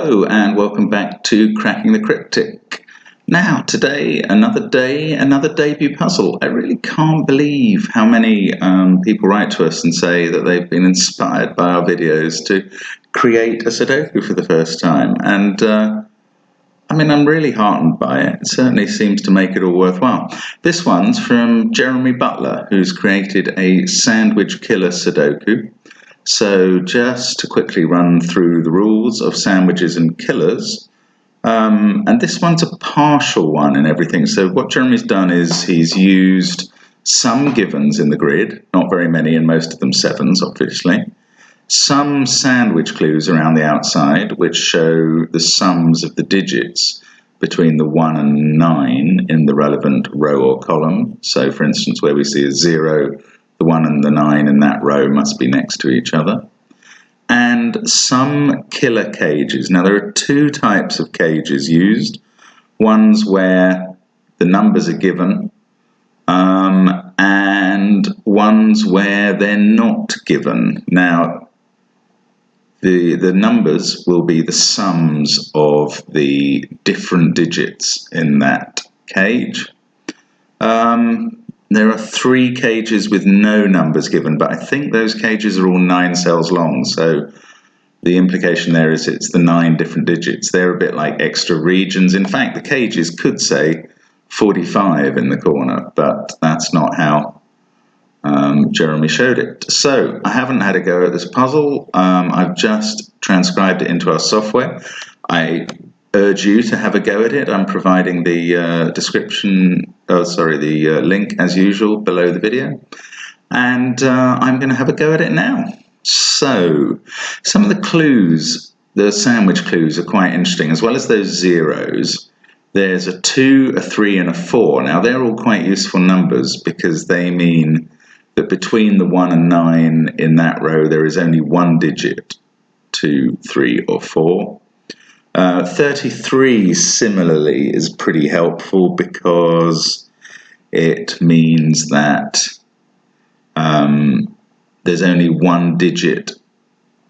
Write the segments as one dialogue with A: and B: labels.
A: Hello and welcome back to Cracking the Cryptic. Now today, another debut puzzle. I really can't believe how many people write to us and say that they've been inspired by our videos to create a Sudoku for the first time. And I'm really heartened by it. It certainly seems to make it all worthwhile. This one's from Jeremy Butler, who's created a sandwich killer Sudoku. So just to quickly run through the rules of sandwiches and killers, and this one's a partial one and everything. So what Jeremy's done is he's used some givens in the grid, not very many, and most of them sevens, obviously. Some sandwich clues around the outside, which show the sums of the digits between the 1 and 9 in the relevant row or column. So for instance, where we see a 0, the 1 and the 9 in that row must be next to each other. And some killer cages. Now there are two types of cages used. Ones where the numbers are given, and ones where they're not given. Now the numbers will be the sums of the different digits in that cage. There are 3 cages with no numbers given, but I think those cages are all 9 cells long, so the implication there is it's the 9 different digits. They're a bit like extra regions. In fact, the cages could say 45 in the corner, but that's not how Jeremy showed it. So I haven't had a go at this puzzle. I've just transcribed it into our software. I urge you to have a go at it. I'm providing the the link as usual below the video, and I'm going to have a go at it now. So some of the clues, the sandwich clues, are quite interesting, as well as those zeros. There's a 2, a 3 and a 4. Now they're all quite useful numbers because they mean that between the 1 and 9 in that row there is only one digit, 2, 3 or 4. 33 similarly is pretty helpful because it means that there's only one digit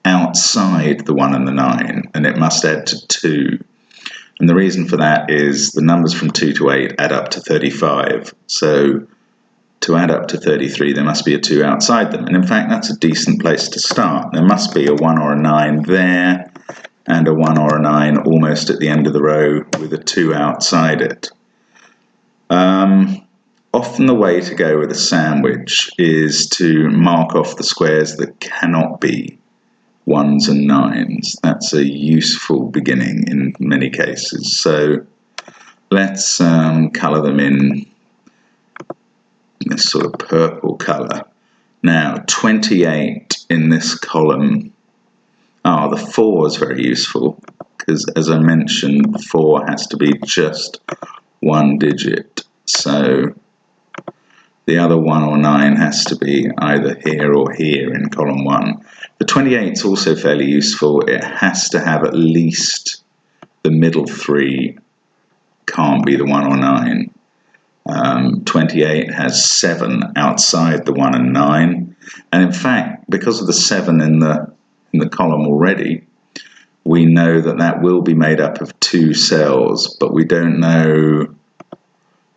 A: outside the 1 and the 9, and it must add to 2. And the reason for that is the numbers from 2 to 8 add up to 35. So to add up to 33, there must be a 2 outside them. And in fact, that's a decent place to start. There must be a 1 or a 9 there, and a 1 or a 9 almost at the end of the row with a 2 outside it. Often the way to go with a sandwich is to mark off the squares that cannot be 1s and 9s. That's a useful beginning in many cases. So let's colour them in this sort of purple colour. Now 28 in this column. The 4 is very useful because, as I mentioned, the 4 has to be just one digit. So the other 1 or 9 has to be either here or here in column 1. The 28 is also fairly useful. It has to have at least the middle 3, can't be the 1 or 9. 28 has 7 outside the 1 and 9. And in fact, because of the 7 in the column already, we know that that will be made up of 2 cells, but we don't know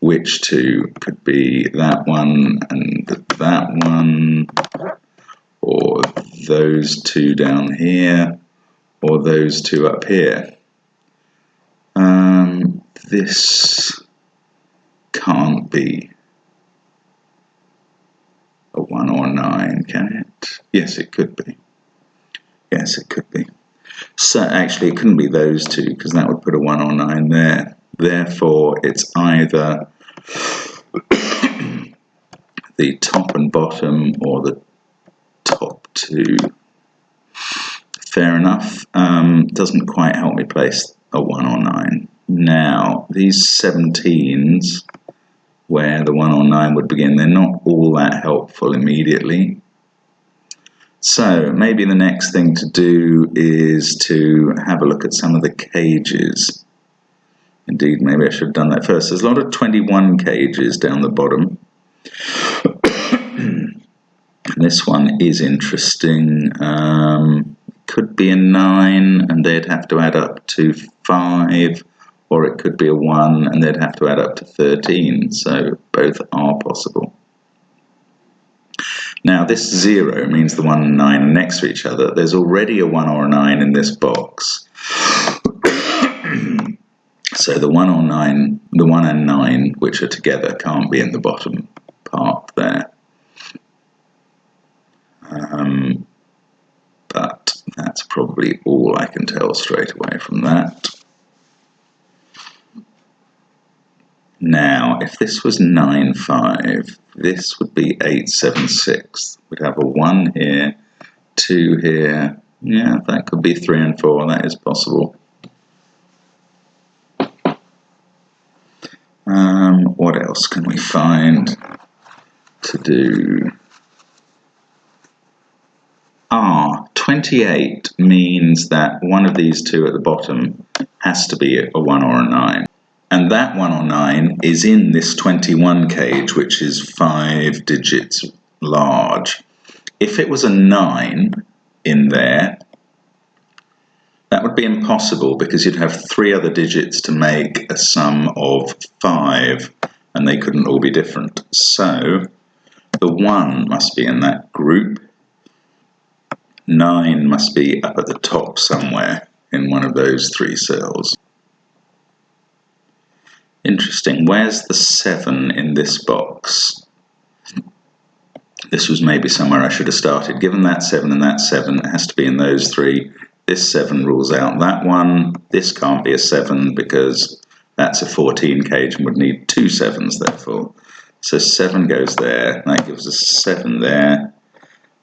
A: which 2. Could be that one and that one, or those 2 down here, or those 2 up here. This can't be a 1 or 9, can it? Yes, it could be. Yes, it could be. So actually it couldn't be those 2 because that would put a 1 or 9 there. Therefore it's either the top and bottom or the top 2. Fair enough. Doesn't quite help me place a 1 or 9. Now these 17s where the 1 or 9 would begin, they're not all that helpful immediately. So maybe the next thing to do is to have a look at some of the cages. Indeed, maybe I should have done that first. There's a lot of 21 cages down the bottom. This one is interesting. could be a 9 and they'd have to add up to 5, or it could be a 1 and they'd have to add up to 13, so both are possible. Now this 0 means the 1 and 9 are next to each other. There's already a 1 or a 9 in this box. So the 1 and 9, which are together, can't be in the bottom part there. But that's probably all I can tell straight away from that. Now, if this was 9, 5, this would be 8, 7, 6. We'd have a 1 here, 2 here. Yeah, that could be 3 and 4. That is possible. What else can we find to do? 28 means that one of these two at the bottom has to be a 1 or a 9. And that 1 or 9 is in this 21 cage, which is 5 digits large. If it was a 9 in there, that would be impossible because you'd have 3 other digits to make a sum of 5, and they couldn't all be different. So the 1 must be in that group. 9 must be up at the top somewhere in one of those 3 cells. Interesting. Where's the 7 in this box? This was maybe somewhere I should have started. Given that 7 and that 7, it has to be in those 3. This 7 rules out that one. This can't be a 7 because that's a 14 cage and would need 2 7s therefore. So 7 goes there. That gives us 7 there.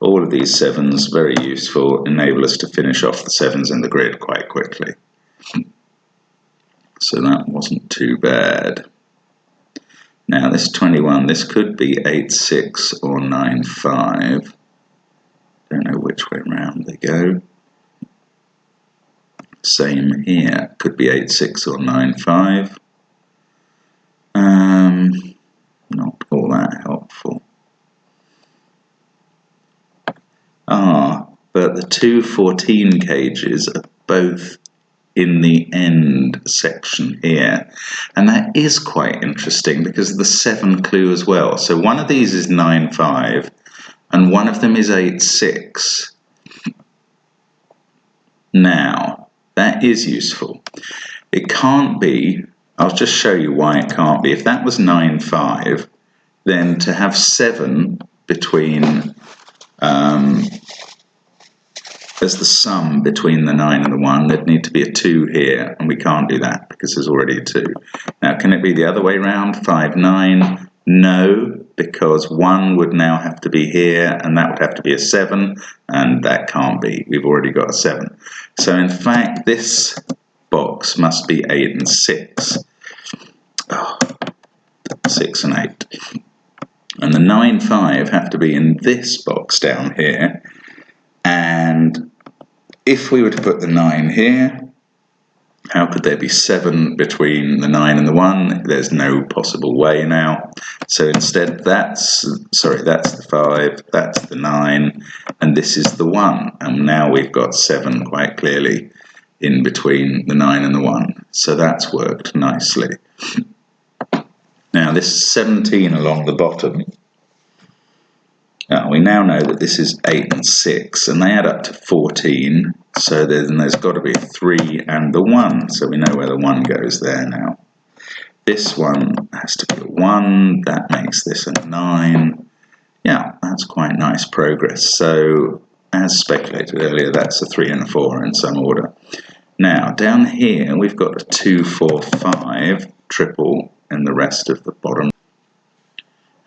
A: All of these 7s, very useful, enable us to finish off the 7s in the grid quite quickly. So that wasn't too bad. Now this 21, this could be 8, 6 or 9, 5. Don't know which way round they go. Same here, could be 8, 6 or 9, 5. Not all that helpful. But the 2 14 cages are both in the end section here, and that is quite interesting because of the 7 clue as well. So one of these is 9, 5 and one of them is 8, 6. Now that is useful. It can't be, I'll just show you why it can't be. If that was 9, 5, then to have 7 between as the sum between the 9 and the 1, there'd need to be a 2 here, and we can't do that because there's already a 2. Now, can it be the other way round? 5, 9? No, because 1 would now have to be here, and that would have to be a 7, and that can't be. We've already got a 7. So, in fact, this box must be 8 and 6. 6 and 8. And the 9, 5 have to be in this box down here. And if we were to put the 9 here, how could there be 7 between the 9 and the 1? There's no possible way now. So instead that's the 5, that's the 9, and this is the 1. And now we've got 7 quite clearly in between the 9 and the 1. So that's worked nicely. Now this 17 along the bottom, we now know that this is 8 and 6, and they add up to 14, so there's got to be a 3 and the 1, so we know where the 1 goes there now. This one has to be a 1, that makes this a 9. Yeah, that's quite nice progress. So, as speculated earlier, that's a 3 and a 4 in some order. Now, down here, we've got a 2, 4, 5, triple in the rest of the bottom.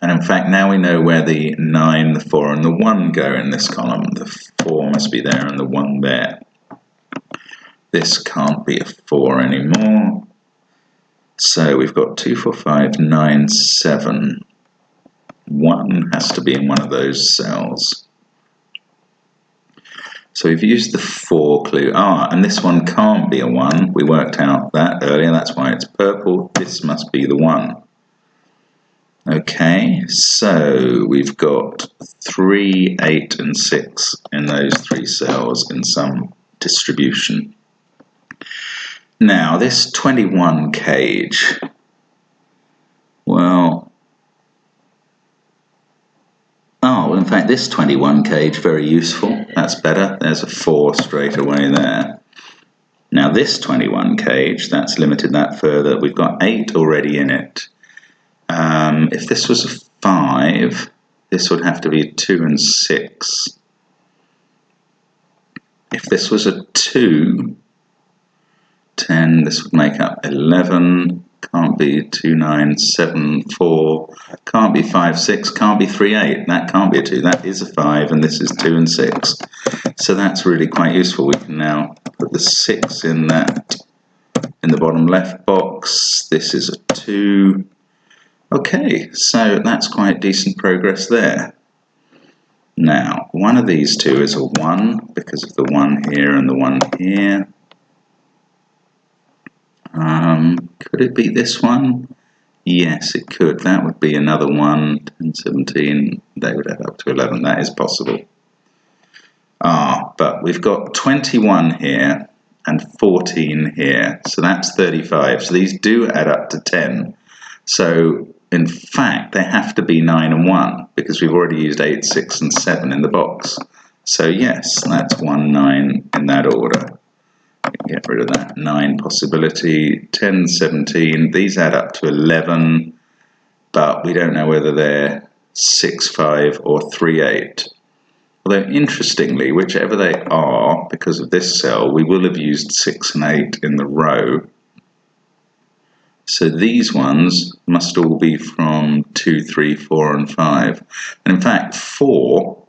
A: And in fact, now we know where the 9, the 4, and the 1 go in this column. The 4 must be there and the 1 there. This can't be a 4 anymore. So we've got 2, 4, 5, 9, 7. 1 has to be in one of those cells. So we've used the 4 clue. And this one can't be a 1. We worked out that earlier. That's why it's purple. This must be the 1. Okay, so we've got 3, 8 and 6 in those 3 cells in some distribution. Now this 21 cage, well, in fact this 21 cage, very useful, that's better, there's a 4 straight away there. Now this 21 cage, that's limited that further, we've got 8 already in it. If this was a 5, this would have to be 2 and 6. If this was a 2, 10, this would make up 11, can't be 2, 9, 7, 4, can't be 5, 6, can't be 3, 8, that can't be a 2, that is a 5, and this is 2 and 6. So that's really quite useful. We can now put the 6 in that, in the bottom left box. This is a 2. Okay, so that's quite decent progress there. Now, one of these two is a 1 because of the 1 here and the 1 here. Could it be this one? Yes, it could. That would be another 1, 10, 17. They would add up to 11. That is possible. But we've got 21 here and 14 here. So that's 35. So these do add up to 10. So in fact, they have to be 9 and 1 because we've already used 8, 6 and 7 in the box. So yes, that's 1, 9 in that order. Get rid of that 9 possibility. 10, 17, these add up to 11, but we don't know whether they're 6, 5 or 3, 8. Although interestingly, whichever they are, because of this cell, we will have used 6 and 8 in the row. So these ones must all be from 2, 3, 4 and 5. And in fact, 4,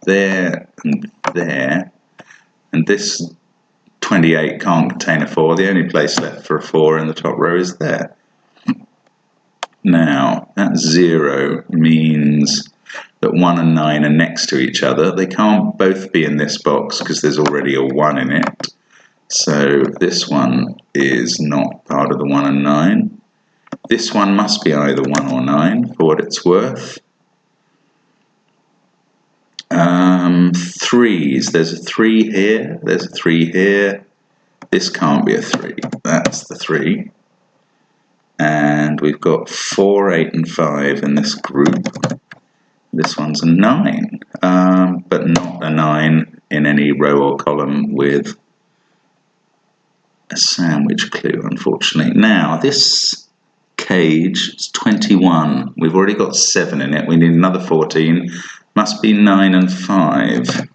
A: there and there, and this 28 can't contain a 4. The only place left for a 4 in the top row is there. Now, that 0 means that 1 and 9 are next to each other. They can't both be in this box because there's already a 1 in it. So this one is not part of the 1 and 9. This one must be either 1 or 9 for what it's worth. 3s, there's a 3 here, there's a 3 here. This can't be a 3, that's the 3. And we've got 4, 8 and 5 in this group. This one's a 9, but not a 9 in any row or column with a sandwich clue, unfortunately. Now, this cage is 21. We've already got 7 in it. We need another 14. Must be 9 and 5.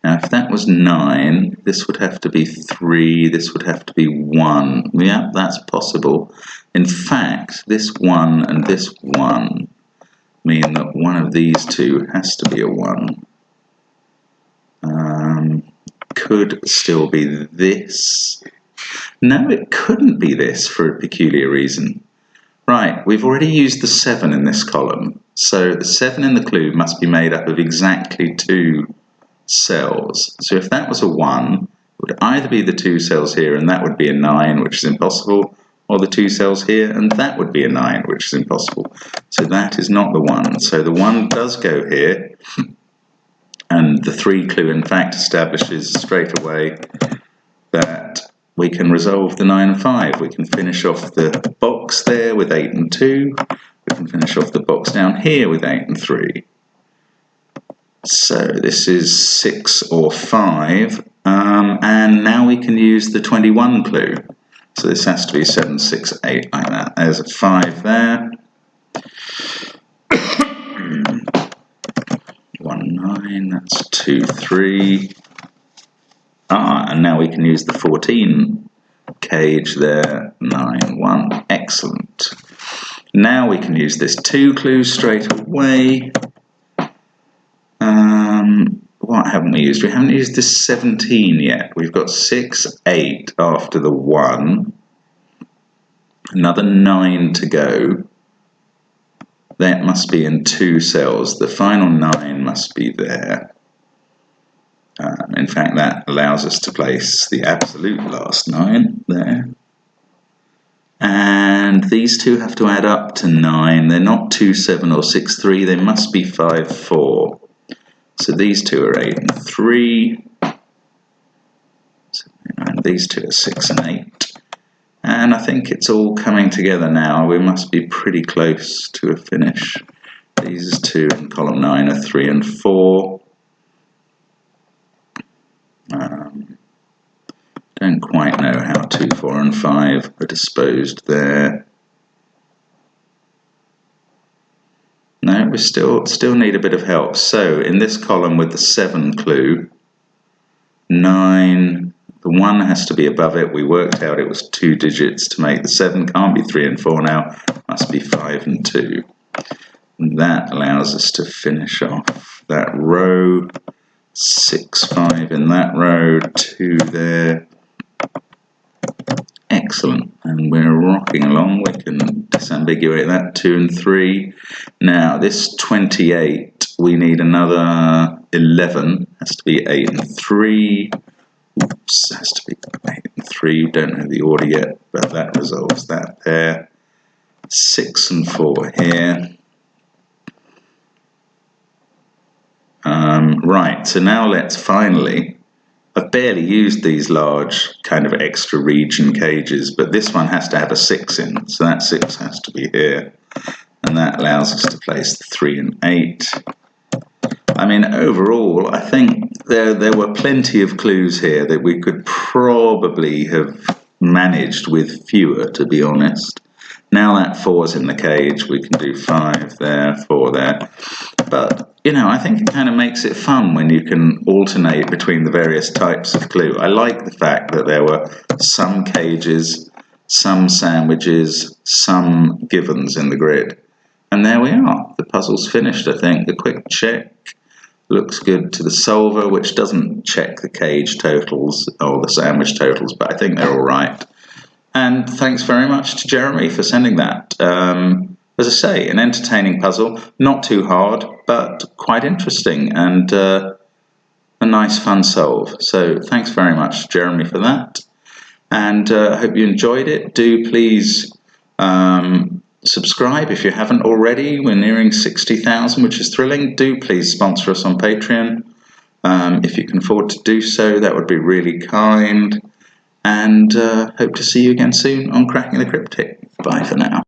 A: Now, if that was 9, this would have to be 3, this would have to be 1. Yeah, that's possible. In fact, this 1 and this 1 mean that one of these two has to be a 1. Could still be this. No, it couldn't be this for a peculiar reason. Right, we've already used the 7 in this column, so the 7 in the clue must be made up of exactly 2 cells. So if that was a 1, it would either be the 2 cells here and that would be a 9, which is impossible, or the 2 cells here and that would be a 9, which is impossible. So that is not the 1. So the 1 does go here, and the 3 clue in fact establishes straight away that we can resolve the 9 and 5. We can finish off the box there with 8 and 2. We can finish off the box down here with 8 and 3. So this is 6 or 5, and now we can use the 21 clue. So this has to be 7, 6, 8 like that. There's a 5 there. 1, 9, that's 2, 3. And now we can use the 14 cage there, 9, 1. Excellent. Now we can use this 2 clue straight away. What haven't we used? We haven't used this 17 yet. We've got 6, 8 after the 1. Another 9 to go. That must be in 2 cells. The final 9 must be there. In fact, that allows us to place the absolute last 9 there. And And these two have to add up to 9. They're not 2, 7 or 6, 3. They must be 5, 4. So these two are 8 and 3. And these two are 6 and 8. And I think it's all coming together now. We must be pretty close to a finish. These two in column 9 are 3 and 4. Don't quite know how 2, 4 and 5 are disposed there. No, we still need a bit of help. So in this column with the 7 clue, 9, the 1 has to be above it. We worked out it was 2 digits to make the 7. Can't be 3 and 4 now, must be 5 and 2. And that allows us to finish off that row. 6, 5 in that row, 2 there. Excellent, and we're rocking along. We can disambiguate that, 2 and 3. Now this 28, we need another 11, has to be 8 and 3. Oops, has to be 8 and 3, don't know the order yet, but that resolves that there. 6 and 4 here. Right, so now let's finally, I've barely used these large kind of extra region cages, but this one has to have a 6 in, so that 6 has to be here. And that allows us to place the 3 and 8. I mean, overall, I think there were plenty of clues here that we could probably have managed with fewer, to be honest. Now that 4's in the cage, we can do 5 there, 4 there. But, you know, I think it kind of makes it fun when you can alternate between the various types of clue. I like the fact that there were some cages, some sandwiches, some givens in the grid. And there we are. The puzzle's finished, I think. The quick check looks good to the solver, which doesn't check the cage totals or the sandwich totals, but I think they're all right. And thanks very much to Jeremy for sending that. As I say, an entertaining puzzle, not too hard, but quite interesting and a nice fun solve. So thanks very much, Jeremy, for that. And I hope you enjoyed it. Do please subscribe if you haven't already. We're nearing 60,000, which is thrilling. Do please sponsor us on Patreon. If you can afford to do so, that would be really kind. And hope to see you again soon on Cracking the Cryptic. Bye for now.